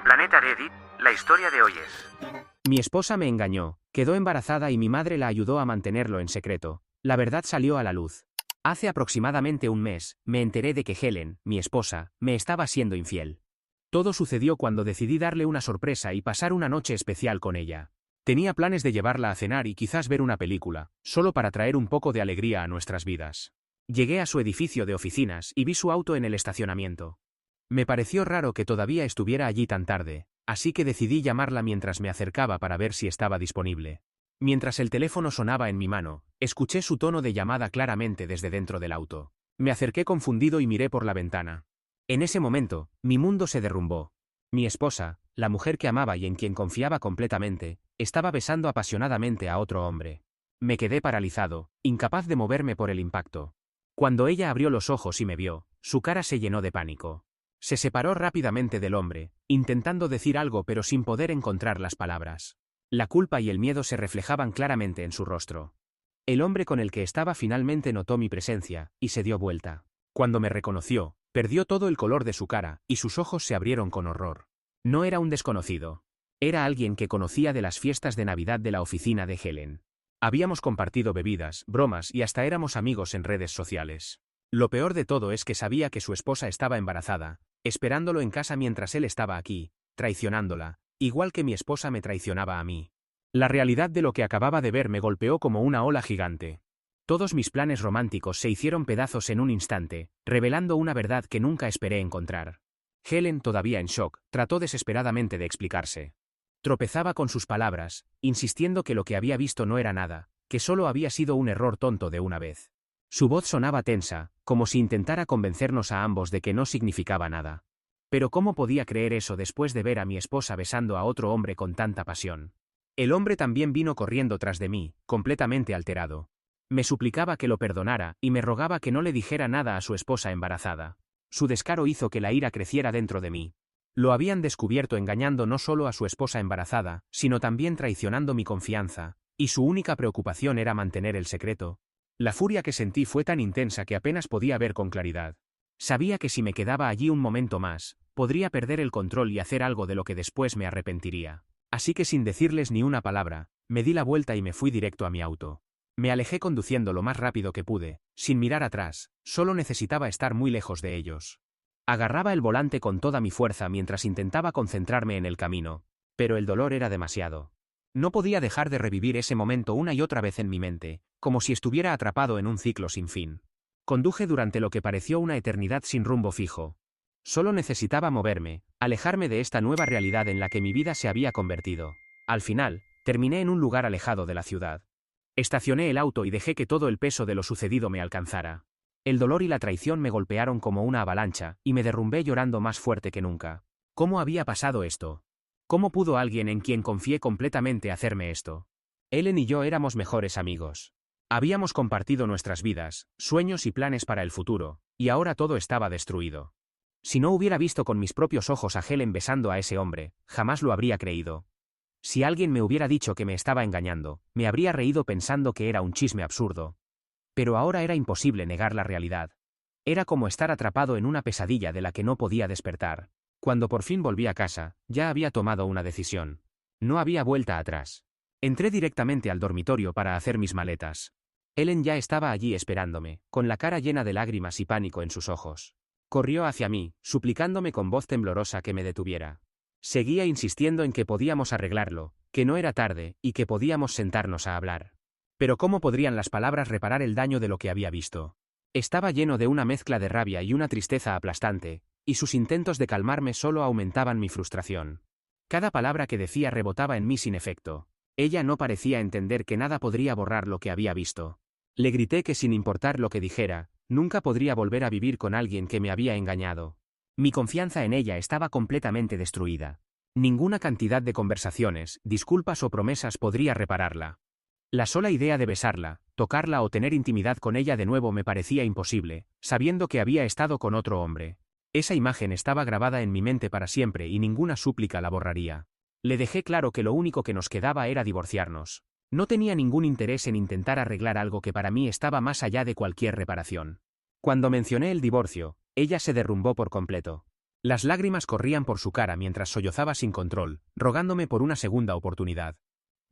Planeta Reddit, la historia de hoy es... Mi esposa me engañó, quedó embarazada y mi madre la ayudó a mantenerlo en secreto. La verdad salió a la luz. Hace aproximadamente un mes, me enteré de que Helen, mi esposa, me estaba siendo infiel. Todo sucedió cuando decidí darle una sorpresa y pasar una noche especial con ella. Tenía planes de llevarla a cenar y quizás ver una película, solo para traer un poco de alegría a nuestras vidas. Llegué a su edificio de oficinas y vi su auto en el estacionamiento. Me pareció raro que todavía estuviera allí tan tarde, así que decidí llamarla mientras me acercaba para ver si estaba disponible. Mientras el teléfono sonaba en mi mano, escuché su tono de llamada claramente desde dentro del auto. Me acerqué confundido y miré por la ventana. En ese momento, mi mundo se derrumbó. Mi esposa, la mujer que amaba y en quien confiaba completamente, estaba besando apasionadamente a otro hombre. Me quedé paralizado, incapaz de moverme por el impacto. Cuando ella abrió los ojos y me vio, su cara se llenó de pánico. Se separó rápidamente del hombre, intentando decir algo pero sin poder encontrar las palabras. La culpa y el miedo se reflejaban claramente en su rostro. El hombre con el que estaba finalmente notó mi presencia, y se dio vuelta. Cuando me reconoció, perdió todo el color de su cara, y sus ojos se abrieron con horror. No era un desconocido. Era alguien que conocía de las fiestas de Navidad de la oficina de Helen. Habíamos compartido bebidas, bromas y hasta éramos amigos en redes sociales. Lo peor de todo es que sabía que su esposa estaba embarazada, esperándolo en casa mientras él estaba aquí, traicionándola, igual que mi esposa me traicionaba a mí. La realidad de lo que acababa de ver me golpeó como una ola gigante. Todos mis planes románticos se hicieron pedazos en un instante, revelando una verdad que nunca esperé encontrar. Helen, todavía en shock, trató desesperadamente de explicarse. Tropezaba con sus palabras, insistiendo que lo que había visto no era nada, que solo había sido un error tonto de una vez. Su voz sonaba tensa, como si intentara convencernos a ambos de que no significaba nada. Pero ¿cómo podía creer eso después de ver a mi esposa besando a otro hombre con tanta pasión? El hombre también vino corriendo tras de mí, completamente alterado. Me suplicaba que lo perdonara y me rogaba que no le dijera nada a su esposa embarazada. Su descaro hizo que la ira creciera dentro de mí. Lo habían descubierto engañando no solo a su esposa embarazada, sino también traicionando mi confianza, y su única preocupación era mantener el secreto. La furia que sentí fue tan intensa que apenas podía ver con claridad. Sabía que si me quedaba allí un momento más, podría perder el control y hacer algo de lo que después me arrepentiría. Así que sin decirles ni una palabra, me di la vuelta y me fui directo a mi auto. Me alejé conduciendo lo más rápido que pude, sin mirar atrás, solo necesitaba estar muy lejos de ellos. Agarraba el volante con toda mi fuerza mientras intentaba concentrarme en el camino, pero el dolor era demasiado. No podía dejar de revivir ese momento una y otra vez en mi mente, como si estuviera atrapado en un ciclo sin fin. Conduje durante lo que pareció una eternidad sin rumbo fijo. Solo necesitaba moverme, alejarme de esta nueva realidad en la que mi vida se había convertido. Al final, terminé en un lugar alejado de la ciudad. Estacioné el auto y dejé que todo el peso de lo sucedido me alcanzara. El dolor y la traición me golpearon como una avalancha, y me derrumbé llorando más fuerte que nunca. ¿Cómo había pasado esto? ¿Cómo pudo alguien en quien confié completamente hacerme esto? Helen y yo éramos mejores amigos. Habíamos compartido nuestras vidas, sueños y planes para el futuro, y ahora todo estaba destruido. Si no hubiera visto con mis propios ojos a Helen besando a ese hombre, jamás lo habría creído. Si alguien me hubiera dicho que me estaba engañando, me habría reído pensando que era un chisme absurdo. Pero ahora era imposible negar la realidad. Era como estar atrapado en una pesadilla de la que no podía despertar. Cuando por fin volví a casa, ya había tomado una decisión. No había vuelta atrás. Entré directamente al dormitorio para hacer mis maletas. Helen ya estaba allí esperándome, con la cara llena de lágrimas y pánico en sus ojos. Corrió hacia mí, suplicándome con voz temblorosa que me detuviera. Seguía insistiendo en que podíamos arreglarlo, que no era tarde, y que podíamos sentarnos a hablar. Pero ¿cómo podrían las palabras reparar el daño de lo que había visto? Estaba lleno de una mezcla de rabia y una tristeza aplastante, y sus intentos de calmarme solo aumentaban mi frustración. Cada palabra que decía rebotaba en mí sin efecto. Ella no parecía entender que nada podría borrar lo que había visto. Le grité que sin importar lo que dijera, nunca podría volver a vivir con alguien que me había engañado. Mi confianza en ella estaba completamente destruida. Ninguna cantidad de conversaciones, disculpas o promesas podría repararla. La sola idea de besarla, tocarla o tener intimidad con ella de nuevo me parecía imposible, sabiendo que había estado con otro hombre. Esa imagen estaba grabada en mi mente para siempre y ninguna súplica la borraría. Le dejé claro que lo único que nos quedaba era divorciarnos. No tenía ningún interés en intentar arreglar algo que para mí estaba más allá de cualquier reparación. Cuando mencioné el divorcio, ella se derrumbó por completo. Las lágrimas corrían por su cara mientras sollozaba sin control, rogándome por una segunda oportunidad.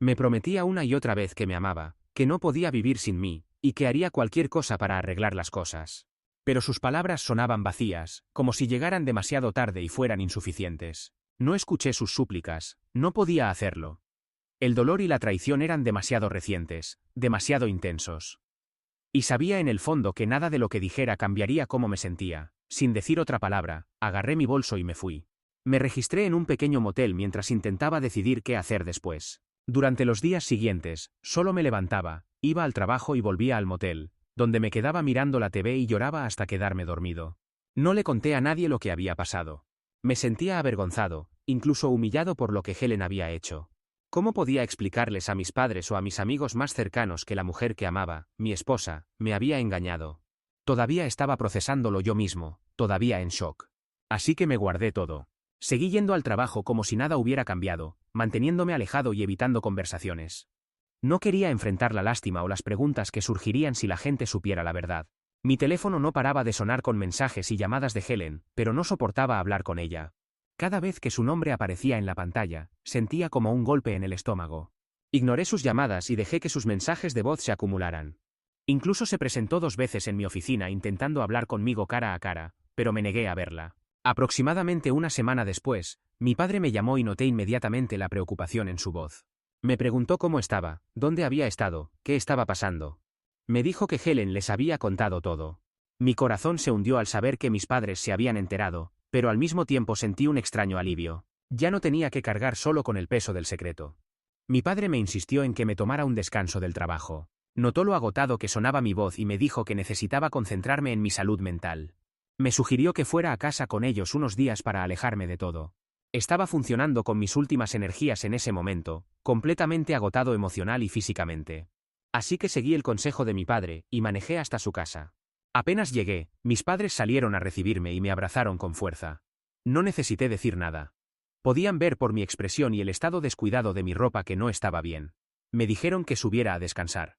Me prometía una y otra vez que me amaba, que no podía vivir sin mí, y que haría cualquier cosa para arreglar las cosas. Pero sus palabras sonaban vacías, como si llegaran demasiado tarde y fueran insuficientes. No escuché sus súplicas, no podía hacerlo. El dolor y la traición eran demasiado recientes, demasiado intensos. Y sabía en el fondo que nada de lo que dijera cambiaría cómo me sentía. Sin decir otra palabra, agarré mi bolso y me fui. Me registré en un pequeño motel mientras intentaba decidir qué hacer después. Durante los días siguientes, solo me levantaba, iba al trabajo y volvía al motel, donde me quedaba mirando la TV y lloraba hasta quedarme dormido. No le conté a nadie lo que había pasado. Me sentía avergonzado, incluso humillado por lo que Helen había hecho. ¿Cómo podía explicarles a mis padres o a mis amigos más cercanos que la mujer que amaba, mi esposa, me había engañado? Todavía estaba procesándolo yo mismo, todavía en shock. Así que me guardé todo. Seguí yendo al trabajo como si nada hubiera cambiado, manteniéndome alejado y evitando conversaciones. No quería enfrentar la lástima o las preguntas que surgirían si la gente supiera la verdad. Mi teléfono no paraba de sonar con mensajes y llamadas de Helen, pero no soportaba hablar con ella. Cada vez que su nombre aparecía en la pantalla, sentía como un golpe en el estómago. Ignoré sus llamadas y dejé que sus mensajes de voz se acumularan. Incluso se presentó 2 veces en mi oficina intentando hablar conmigo cara a cara, pero me negué a verla. Aproximadamente una semana después, mi padre me llamó y noté inmediatamente la preocupación en su voz. Me preguntó cómo estaba, dónde había estado, qué estaba pasando. Me dijo que Helen les había contado todo. Mi corazón se hundió al saber que mis padres se habían enterado, pero al mismo tiempo sentí un extraño alivio. Ya no tenía que cargar solo con el peso del secreto. Mi padre me insistió en que me tomara un descanso del trabajo. Notó lo agotado que sonaba mi voz y me dijo que necesitaba concentrarme en mi salud mental. Me sugirió que fuera a casa con ellos unos días para alejarme de todo. Estaba funcionando con mis últimas energías en ese momento, completamente agotado emocional y físicamente. Así que seguí el consejo de mi padre y manejé hasta su casa. Apenas llegué, mis padres salieron a recibirme y me abrazaron con fuerza. No necesité decir nada. Podían ver por mi expresión y el estado descuidado de mi ropa que no estaba bien. Me dijeron que subiera a descansar.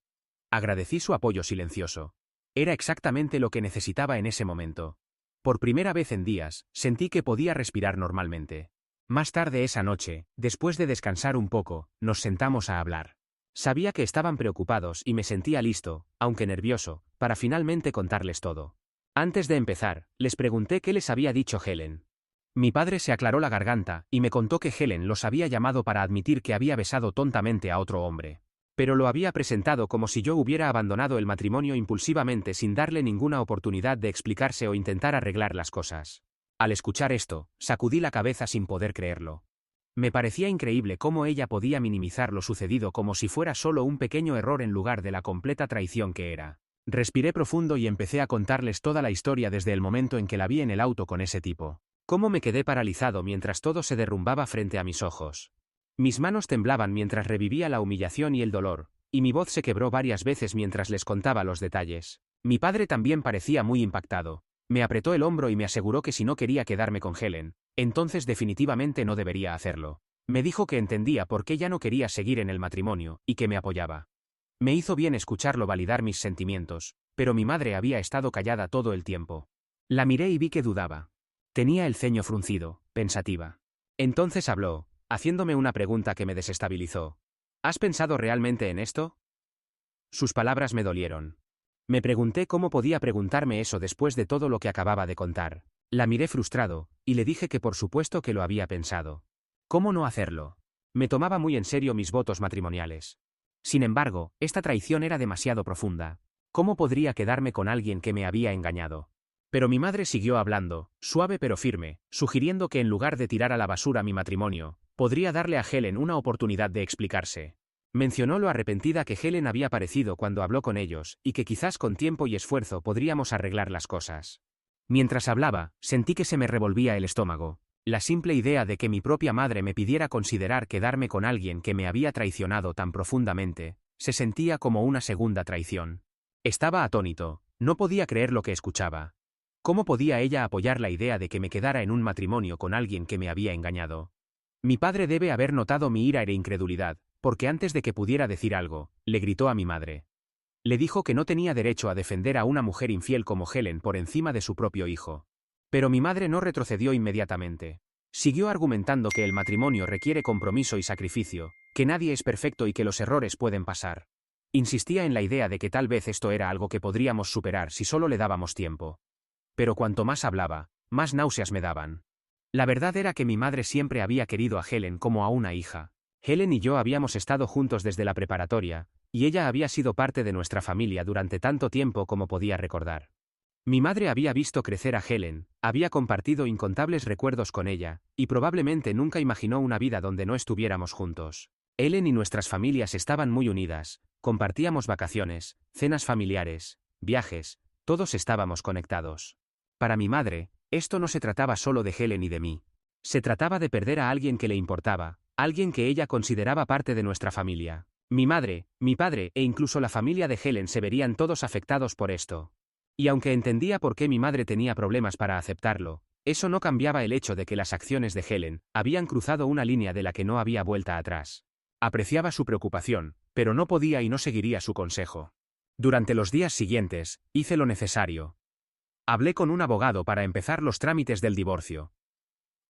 Agradecí su apoyo silencioso. Era exactamente lo que necesitaba en ese momento. Por primera vez en días, sentí que podía respirar normalmente. Más tarde esa noche, después de descansar un poco, nos sentamos a hablar. Sabía que estaban preocupados y me sentía listo, aunque nervioso, para finalmente contarles todo. Antes de empezar, les pregunté qué les había dicho Helen. Mi padre se aclaró la garganta y me contó que Helen los había llamado para admitir que había besado tontamente a otro hombre. Pero lo había presentado como si yo hubiera abandonado el matrimonio impulsivamente sin darle ninguna oportunidad de explicarse o intentar arreglar las cosas. Al escuchar esto, sacudí la cabeza sin poder creerlo. Me parecía increíble cómo ella podía minimizar lo sucedido como si fuera solo un pequeño error en lugar de la completa traición que era. Respiré profundo y empecé a contarles toda la historia desde el momento en que la vi en el auto con ese tipo. Cómo me quedé paralizado mientras todo se derrumbaba frente a mis ojos. Mis manos temblaban mientras revivía la humillación y el dolor, y mi voz se quebró varias veces mientras les contaba los detalles. Mi padre también parecía muy impactado. Me apretó el hombro y me aseguró que si no quería quedarme con Helen, entonces definitivamente no debería hacerlo. Me dijo que entendía por qué ya no quería seguir en el matrimonio, y que me apoyaba. Me hizo bien escucharlo validar mis sentimientos, pero mi madre había estado callada todo el tiempo. La miré y vi que dudaba. Tenía el ceño fruncido, pensativa. Entonces habló, haciéndome una pregunta que me desestabilizó. ¿Has pensado realmente en esto? Sus palabras me dolieron. Me pregunté cómo podía preguntarme eso después de todo lo que acababa de contar. La miré frustrado, y le dije que por supuesto que lo había pensado. ¿Cómo no hacerlo? Me tomaba muy en serio mis votos matrimoniales. Sin embargo, esta traición era demasiado profunda. ¿Cómo podría quedarme con alguien que me había engañado? Pero mi madre siguió hablando, suave pero firme, sugiriendo que en lugar de tirar a la basura mi matrimonio, podría darle a Helen una oportunidad de explicarse. Mencionó lo arrepentida que Helen había parecido cuando habló con ellos, y que quizás con tiempo y esfuerzo podríamos arreglar las cosas. Mientras hablaba, sentí que se me revolvía el estómago. La simple idea de que mi propia madre me pidiera considerar quedarme con alguien que me había traicionado tan profundamente, se sentía como una segunda traición. Estaba atónito, no podía creer lo que escuchaba. ¿Cómo podía ella apoyar la idea de que me quedara en un matrimonio con alguien que me había engañado? Mi padre debe haber notado mi ira e incredulidad, porque antes de que pudiera decir algo, le gritó a mi madre. Le dijo que no tenía derecho a defender a una mujer infiel como Helen por encima de su propio hijo. Pero mi madre no retrocedió inmediatamente. Siguió argumentando que el matrimonio requiere compromiso y sacrificio, que nadie es perfecto y que los errores pueden pasar. Insistía en la idea de que tal vez esto era algo que podríamos superar si solo le dábamos tiempo. Pero cuanto más hablaba, más náuseas me daban. La verdad era que mi madre siempre había querido a Helen como a una hija. Helen y yo habíamos estado juntos desde la preparatoria, y ella había sido parte de nuestra familia durante tanto tiempo como podía recordar. Mi madre había visto crecer a Helen, había compartido incontables recuerdos con ella, y probablemente nunca imaginó una vida donde no estuviéramos juntos. Helen y nuestras familias estaban muy unidas, compartíamos vacaciones, cenas familiares, viajes, todos estábamos conectados. Para mi madre, esto no se trataba solo de Helen y de mí. Se trataba de perder a alguien que le importaba, alguien que ella consideraba parte de nuestra familia. Mi madre, mi padre e incluso la familia de Helen se verían todos afectados por esto. Y aunque entendía por qué mi madre tenía problemas para aceptarlo, eso no cambiaba el hecho de que las acciones de Helen habían cruzado una línea de la que no había vuelta atrás. Apreciaba su preocupación, pero no podía y no seguiría su consejo. Durante los días siguientes, hice lo necesario. Hablé con un abogado para empezar los trámites del divorcio.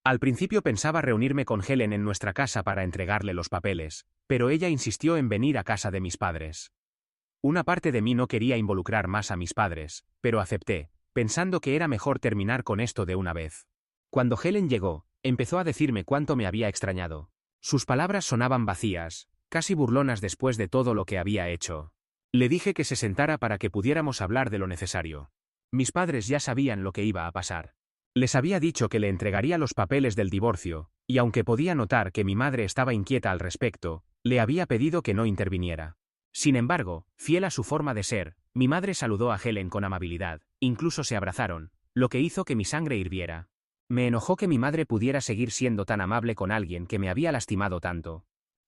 Al principio pensaba reunirme con Helen en nuestra casa para entregarle los papeles, pero ella insistió en venir a casa de mis padres. Una parte de mí no quería involucrar más a mis padres, pero acepté, pensando que era mejor terminar con esto de una vez. Cuando Helen llegó, empezó a decirme cuánto me había extrañado. Sus palabras sonaban vacías, casi burlonas después de todo lo que había hecho. Le dije que se sentara para que pudiéramos hablar de lo necesario. Mis padres ya sabían lo que iba a pasar. Les había dicho que le entregaría los papeles del divorcio, y aunque podía notar que mi madre estaba inquieta al respecto, le había pedido que no interviniera. Sin embargo, fiel a su forma de ser, mi madre saludó a Helen con amabilidad, incluso se abrazaron, lo que hizo que mi sangre hirviera. Me enojó que mi madre pudiera seguir siendo tan amable con alguien que me había lastimado tanto.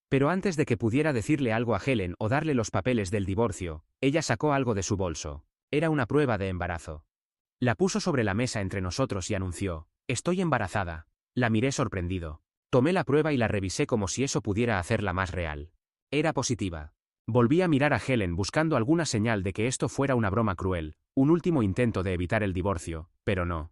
Pero antes de que pudiera decirle algo a Helen o darle los papeles del divorcio, ella sacó algo de su bolso. Era una prueba de embarazo. La puso sobre la mesa entre nosotros y anunció: «Estoy embarazada». La miré sorprendido. Tomé la prueba y la revisé como si eso pudiera hacerla más real. Era positiva. Volví a mirar a Helen buscando alguna señal de que esto fuera una broma cruel, un último intento de evitar el divorcio, pero no.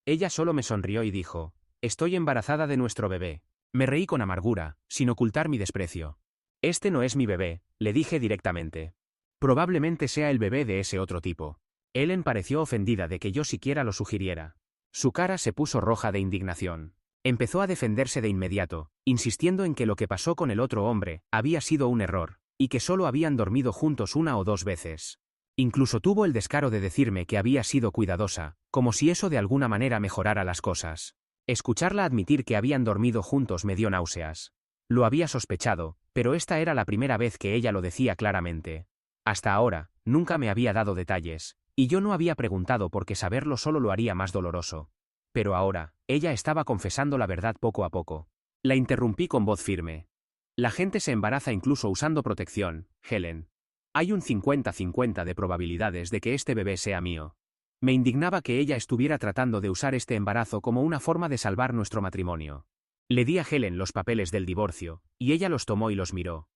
Ella solo me sonrió y dijo: «Estoy embarazada de nuestro bebé». Me reí con amargura, sin ocultar mi desprecio. «Este no es mi bebé», le dije directamente. «Probablemente sea el bebé de ese otro tipo». Helen pareció ofendida de que yo siquiera lo sugiriera. Su cara se puso roja de indignación. Empezó a defenderse de inmediato, insistiendo en que lo que pasó con el otro hombre había sido un error, y que solo habían dormido juntos una o dos veces. Incluso tuvo el descaro de decirme que había sido cuidadosa, como si eso de alguna manera mejorara las cosas. Escucharla admitir que habían dormido juntos me dio náuseas. Lo había sospechado, pero esta era la primera vez que ella lo decía claramente. Hasta ahora, nunca me había dado detalles, y yo no había preguntado porque saberlo solo lo haría más doloroso. Pero ahora, ella estaba confesando la verdad poco a poco. La interrumpí con voz firme. «La gente se embaraza incluso usando protección, Helen. Hay un 50-50 de probabilidades de que este bebé sea mío». Me indignaba que ella estuviera tratando de usar este embarazo como una forma de salvar nuestro matrimonio. Le di a Helen los papeles del divorcio, y ella los tomó y los miró.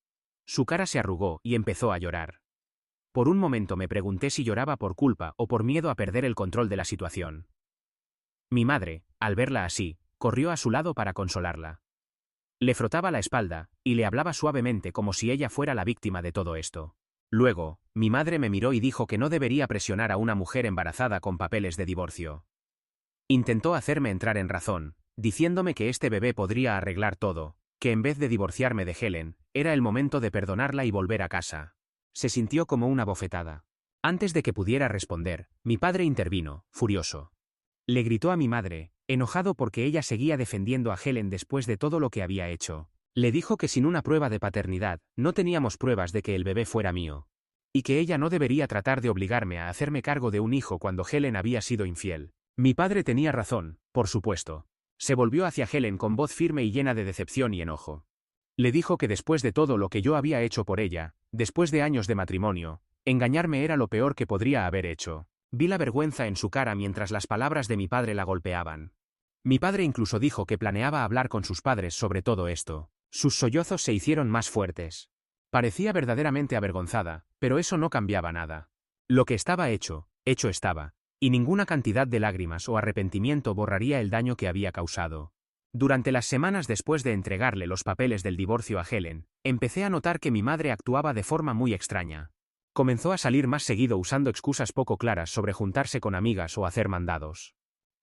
Su cara se arrugó y empezó a llorar. Por un momento me pregunté si lloraba por culpa o por miedo a perder el control de la situación. Mi madre, al verla así, corrió a su lado para consolarla. Le frotaba la espalda, y le hablaba suavemente como si ella fuera la víctima de todo esto. Luego, mi madre me miró y dijo que no debería presionar a una mujer embarazada con papeles de divorcio. Intentó hacerme entrar en razón, diciéndome que este bebé podría arreglar todo, que en vez de divorciarme de Helen, era el momento de perdonarla y volver a casa. Se sintió como una bofetada. Antes de que pudiera responder, mi padre intervino, furioso. Le gritó a mi madre, enojado porque ella seguía defendiendo a Helen después de todo lo que había hecho. Le dijo que sin una prueba de paternidad, no teníamos pruebas de que el bebé fuera mío. Y que ella no debería tratar de obligarme a hacerme cargo de un hijo cuando Helen había sido infiel. Mi padre tenía razón, por supuesto. Se volvió hacia Helen con voz firme y llena de decepción y enojo. Le dijo que después de todo lo que yo había hecho por ella, después de años de matrimonio, engañarme era lo peor que podría haber hecho. Vi la vergüenza en su cara mientras las palabras de mi padre la golpeaban. Mi padre incluso dijo que planeaba hablar con sus padres sobre todo esto. Sus sollozos se hicieron más fuertes. Parecía verdaderamente avergonzada, pero eso no cambiaba nada. Lo que estaba hecho, hecho estaba, Y ninguna cantidad de lágrimas o arrepentimiento borraría el daño que había causado. Durante las semanas después de entregarle los papeles del divorcio a Helen, empecé a notar que mi madre actuaba de forma muy extraña. Comenzó a salir más seguido usando excusas poco claras sobre juntarse con amigas o hacer mandados.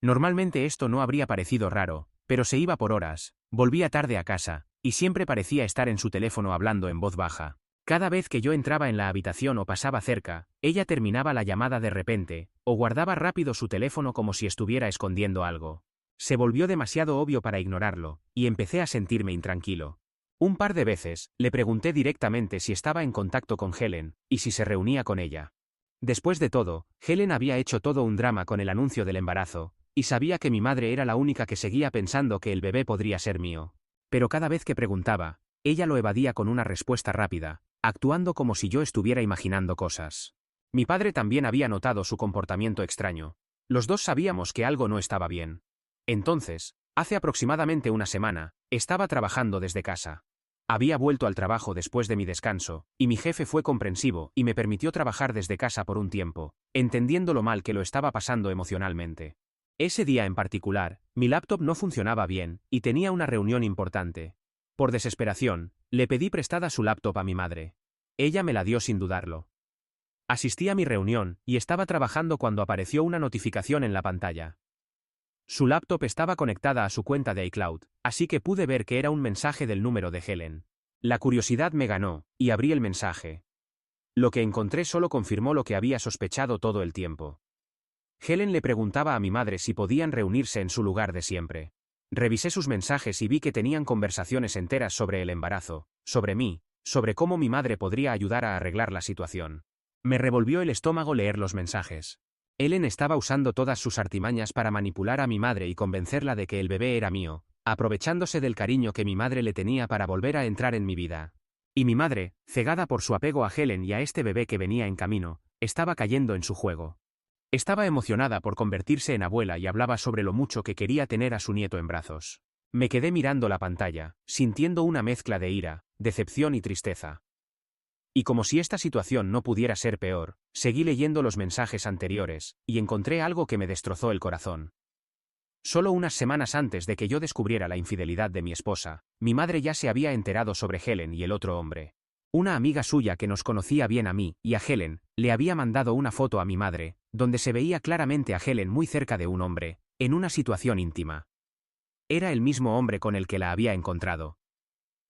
Normalmente esto no habría parecido raro, pero se iba por horas, volvía tarde a casa, y siempre parecía estar en su teléfono hablando en voz baja. Cada vez que yo entraba en la habitación o pasaba cerca, ella terminaba la llamada de repente, o guardaba rápido su teléfono como si estuviera escondiendo algo. Se volvió demasiado obvio para ignorarlo, y empecé a sentirme intranquilo. Un par de veces, le pregunté directamente si estaba en contacto con Helen, y si se reunía con ella. Después de todo, Helen había hecho todo un drama con el anuncio del embarazo, y sabía que mi madre era la única que seguía pensando que el bebé podría ser mío. Pero cada vez que preguntaba, ella lo evadía con una respuesta rápida, actuando como si yo estuviera imaginando cosas. Mi padre también había notado su comportamiento extraño. Los dos sabíamos que algo no estaba bien. Entonces, hace aproximadamente una semana, estaba trabajando desde casa. Había vuelto al trabajo después de mi descanso, y mi jefe fue comprensivo y me permitió trabajar desde casa por un tiempo, entendiendo lo mal que lo estaba pasando emocionalmente. Ese día en particular, mi laptop no funcionaba bien, y tenía una reunión importante. Por desesperación, le pedí prestada su laptop a mi madre. Ella me la dio sin dudarlo. Asistí a mi reunión, y estaba trabajando cuando apareció una notificación en la pantalla. Su laptop estaba conectada a su cuenta de iCloud, así que pude ver que era un mensaje del número de Helen. La curiosidad me ganó, y abrí el mensaje. Lo que encontré solo confirmó lo que había sospechado todo el tiempo. Helen le preguntaba a mi madre si podían reunirse en su lugar de siempre. Revisé sus mensajes y vi que tenían conversaciones enteras sobre el embarazo, sobre mí, sobre cómo mi madre podría ayudar a arreglar la situación. Me revolvió el estómago leer los mensajes. Helen estaba usando todas sus artimañas para manipular a mi madre y convencerla de que el bebé era mío, aprovechándose del cariño que mi madre le tenía para volver a entrar en mi vida. Y mi madre, cegada por su apego a Helen y a este bebé que venía en camino, estaba cayendo en su juego. Estaba emocionada por convertirse en abuela y hablaba sobre lo mucho que quería tener a su nieto en brazos. Me quedé mirando la pantalla, sintiendo una mezcla de ira, decepción y tristeza. Y como si esta situación no pudiera ser peor, seguí leyendo los mensajes anteriores, y encontré algo que me destrozó el corazón. Solo unas semanas antes de que yo descubriera la infidelidad de mi esposa, mi madre ya se había enterado sobre Helen y el otro hombre. Una amiga suya que nos conocía bien a mí y a Helen, le había mandado una foto a mi madre, donde se veía claramente a Helen muy cerca de un hombre, en una situación íntima. Era el mismo hombre con el que la había encontrado.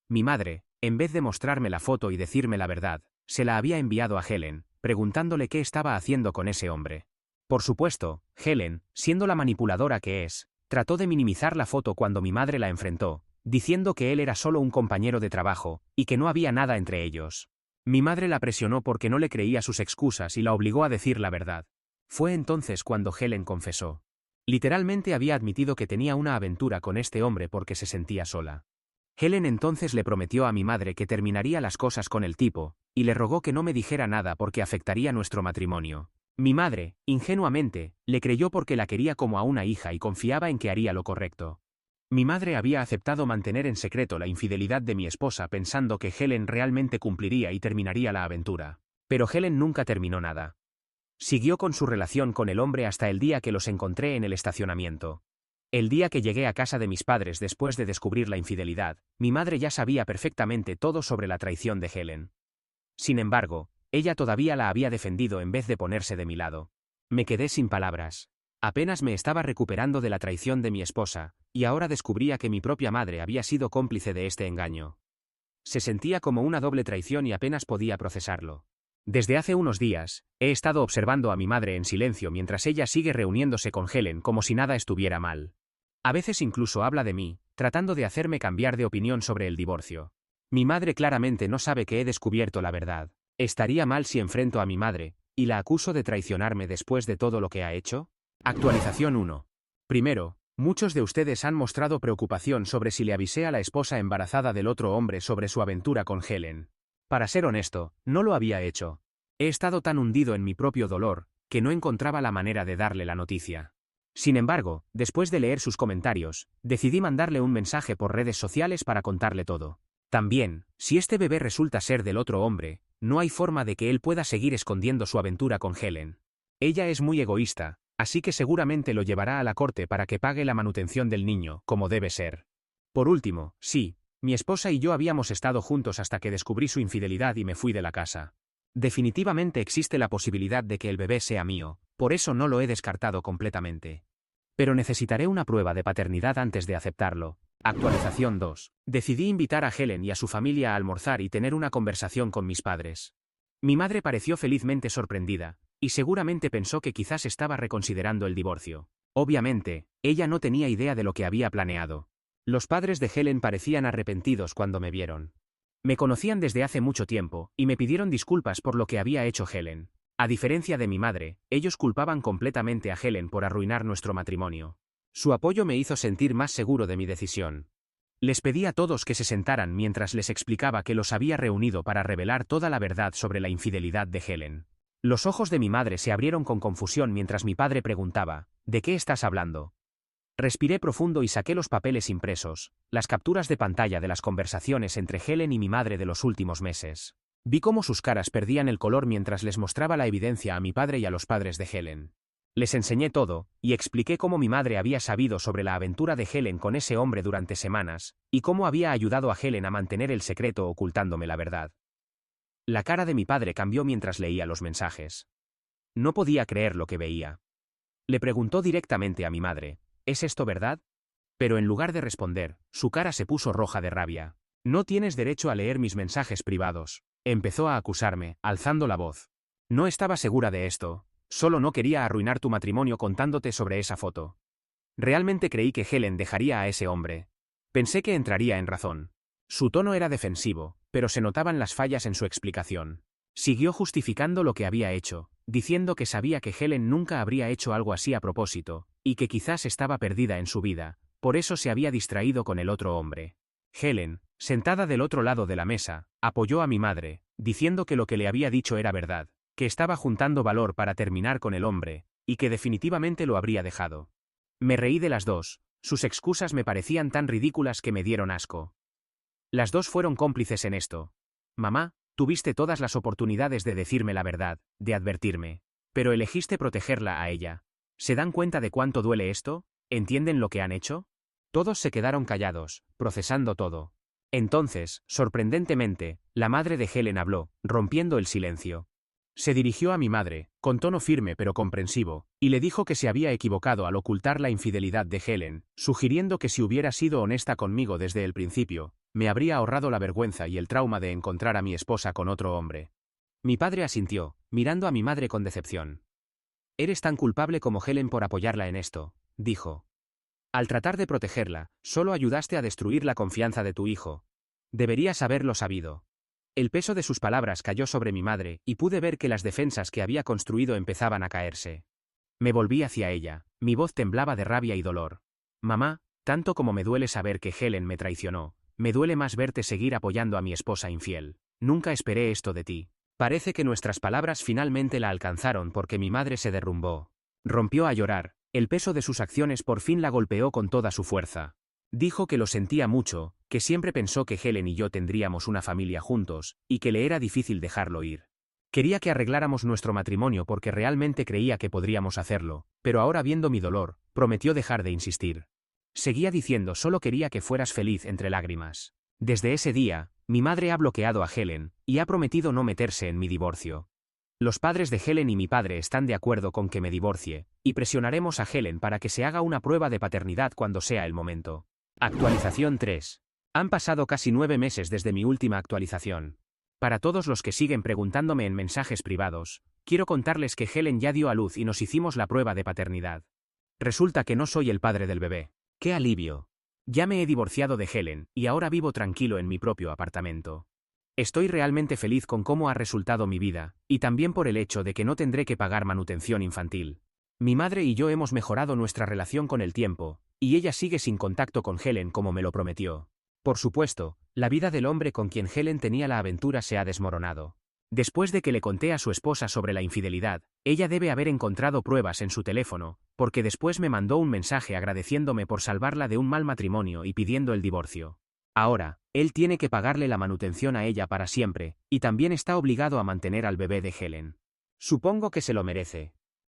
Mi madre, en vez de mostrarme la foto y decirme la verdad, se la había enviado a Helen, preguntándole qué estaba haciendo con ese hombre. Por supuesto, Helen, siendo la manipuladora que es, trató de minimizar la foto cuando mi madre la enfrentó, diciendo que él era solo un compañero de trabajo, y que no había nada entre ellos. Mi madre la presionó porque no le creía sus excusas y la obligó a decir la verdad. Fue entonces cuando Helen confesó. Literalmente había admitido que tenía una aventura con este hombre porque se sentía sola. Helen entonces le prometió a mi madre que terminaría las cosas con el tipo, y le rogó que no me dijera nada porque afectaría nuestro matrimonio. Mi madre, ingenuamente, le creyó porque la quería como a una hija y confiaba en que haría lo correcto. Mi madre había aceptado mantener en secreto la infidelidad de mi esposa pensando que Helen realmente cumpliría y terminaría la aventura. Pero Helen nunca terminó nada. Siguió con su relación con el hombre hasta el día que los encontré en el estacionamiento. El día que llegué a casa de mis padres después de descubrir la infidelidad, mi madre ya sabía perfectamente todo sobre la traición de Helen. Sin embargo, ella todavía la había defendido en vez de ponerse de mi lado. Me quedé sin palabras. Apenas me estaba recuperando de la traición de mi esposa, y ahora descubría que mi propia madre había sido cómplice de este engaño. Se sentía como una doble traición y apenas podía procesarlo. Desde hace unos días, he estado observando a mi madre en silencio mientras ella sigue reuniéndose con Helen como si nada estuviera mal. A veces incluso habla de mí, tratando de hacerme cambiar de opinión sobre el divorcio. Mi madre claramente no sabe que he descubierto la verdad. ¿Estaría mal si enfrento a mi madre, y la acuso de traicionarme después de todo lo que ha hecho? Actualización 1. Primero, muchos de ustedes han mostrado preocupación sobre si le avisé a la esposa embarazada del otro hombre sobre su aventura con Helen. Para ser honesto, no lo había hecho. He estado tan hundido en mi propio dolor, que no encontraba la manera de darle la noticia. Sin embargo, después de leer sus comentarios, decidí mandarle un mensaje por redes sociales para contarle todo. También, si este bebé resulta ser del otro hombre, no hay forma de que él pueda seguir escondiendo su aventura con Helen. Ella es muy egoísta, así que seguramente lo llevará a la corte para que pague la manutención del niño, como debe ser. Por último, sí, mi esposa y yo habíamos estado juntos hasta que descubrí su infidelidad y me fui de la casa. Definitivamente existe la posibilidad de que el bebé sea mío, por eso no lo he descartado completamente. Pero necesitaré una prueba de paternidad antes de aceptarlo. Actualización 2. Decidí invitar a Helen y a su familia a almorzar y tener una conversación con mis padres. Mi madre pareció felizmente sorprendida, y seguramente pensó que quizás estaba reconsiderando el divorcio. Obviamente, ella no tenía idea de lo que había planeado. Los padres de Helen parecían arrepentidos cuando me vieron. Me conocían desde hace mucho tiempo, y me pidieron disculpas por lo que había hecho Helen. A diferencia de mi madre, ellos culpaban completamente a Helen por arruinar nuestro matrimonio. Su apoyo me hizo sentir más seguro de mi decisión. Les pedí a todos que se sentaran mientras les explicaba que los había reunido para revelar toda la verdad sobre la infidelidad de Helen. Los ojos de mi madre se abrieron con confusión mientras mi padre preguntaba, ¿de qué estás hablando? Respiré profundo y saqué los papeles impresos, las capturas de pantalla de las conversaciones entre Helen y mi madre de los últimos meses. Vi cómo sus caras perdían el color mientras les mostraba la evidencia a mi padre y a los padres de Helen. Les enseñé todo, y expliqué cómo mi madre había sabido sobre la aventura de Helen con ese hombre durante semanas, y cómo había ayudado a Helen a mantener el secreto ocultándome la verdad. La cara de mi padre cambió mientras leía los mensajes. No podía creer lo que veía. Le preguntó directamente a mi madre, ¿es esto verdad? Pero en lugar de responder, su cara se puso roja de rabia. No tienes derecho a leer mis mensajes privados. Empezó a acusarme, alzando la voz. No estaba segura de esto. Solo no quería arruinar tu matrimonio contándote sobre esa foto. Realmente creí que Helen dejaría a ese hombre. Pensé que entraría en razón. Su tono era defensivo, pero se notaban las fallas en su explicación. Siguió justificando lo que había hecho, diciendo que sabía que Helen nunca habría hecho algo así a propósito, y que quizás estaba perdida en su vida, por eso se había distraído con el otro hombre. Helen, sentada del otro lado de la mesa, apoyó a mi madre, diciendo que lo que le había dicho era verdad, que estaba juntando valor para terminar con el hombre, y que definitivamente lo habría dejado. Me reí de las dos, sus excusas me parecían tan ridículas que me dieron asco. Las dos fueron cómplices en esto. Mamá, tuviste todas las oportunidades de decirme la verdad, de advertirme, pero elegiste protegerla a ella. ¿Se dan cuenta de cuánto duele esto? ¿Entienden lo que han hecho? Todos se quedaron callados, procesando todo. Entonces, sorprendentemente, la madre de Helen habló, rompiendo el silencio. Se dirigió a mi madre, con tono firme pero comprensivo, y le dijo que se había equivocado al ocultar la infidelidad de Helen, sugiriendo que si hubiera sido honesta conmigo desde el principio, me habría ahorrado la vergüenza y el trauma de encontrar a mi esposa con otro hombre. Mi padre asintió, mirando a mi madre con decepción. Eres tan culpable como Helen por apoyarla en esto, dijo. Al tratar de protegerla, solo ayudaste a destruir la confianza de tu hijo. Deberías haberlo sabido. El peso de sus palabras cayó sobre mi madre, y pude ver que las defensas que había construido empezaban a caerse. Me volví hacia ella, mi voz temblaba de rabia y dolor. Mamá, tanto como me duele saber que Helen me traicionó, me duele más verte seguir apoyando a mi esposa infiel. Nunca esperé esto de ti. Parece que nuestras palabras finalmente la alcanzaron porque mi madre se derrumbó. Rompió a llorar, el peso de sus acciones por fin la golpeó con toda su fuerza. Dijo que lo sentía mucho, que siempre pensó que Helen y yo tendríamos una familia juntos, y que le era difícil dejarlo ir. Quería que arregláramos nuestro matrimonio porque realmente creía que podríamos hacerlo, pero ahora viendo mi dolor, prometió dejar de insistir. Seguía diciendo solo quería que fueras feliz entre lágrimas. Desde ese día, mi madre ha bloqueado a Helen, y ha prometido no meterse en mi divorcio. Los padres de Helen y mi padre están de acuerdo con que me divorcie, y presionaremos a Helen para que se haga una prueba de paternidad cuando sea el momento. Actualización 3. Han pasado casi 9 meses desde mi última actualización. Para todos los que siguen preguntándome en mensajes privados, quiero contarles que Helen ya dio a luz y nos hicimos la prueba de paternidad. Resulta que no soy el padre del bebé. ¡Qué alivio! Ya me he divorciado de Helen, y ahora vivo tranquilo en mi propio apartamento. Estoy realmente feliz con cómo ha resultado mi vida, y también por el hecho de que no tendré que pagar manutención infantil. Mi madre y yo hemos mejorado nuestra relación con el tiempo, y ella sigue sin contacto con Helen como me lo prometió. Por supuesto, la vida del hombre con quien Helen tenía la aventura se ha desmoronado. Después de que le conté a su esposa sobre la infidelidad, ella debe haber encontrado pruebas en su teléfono, porque después me mandó un mensaje agradeciéndome por salvarla de un mal matrimonio y pidiendo el divorcio. Ahora, él tiene que pagarle la manutención a ella para siempre, y también está obligado a mantener al bebé de Helen. Supongo que se lo merece,